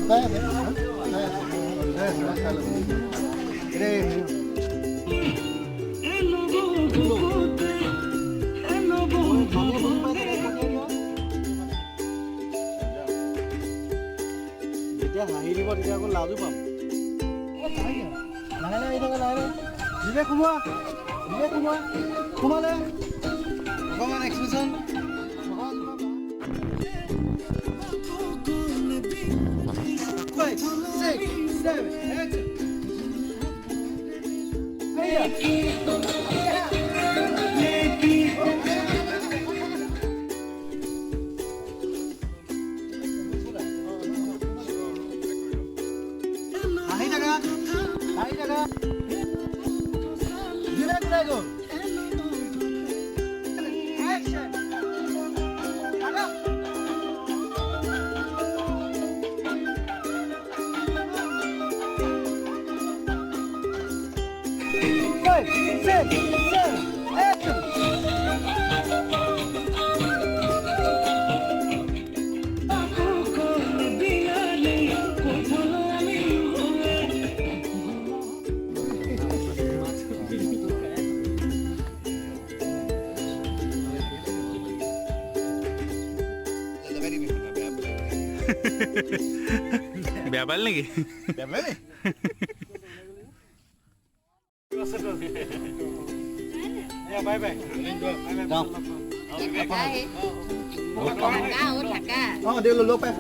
যেতিয়া হাঁহি দিব তেতিয়া আকৌ লাজো পাম Vivek সোমোৱা সোমালে অকণমান এক্সপ্ৰেছন 5, 6, 7, 8 আহি থাকা Vivek Drago action Five, six, seven, action BEYA PALE neki? BEYA PALE? Yeah, bye bye. Down. Oh, dia lo pass.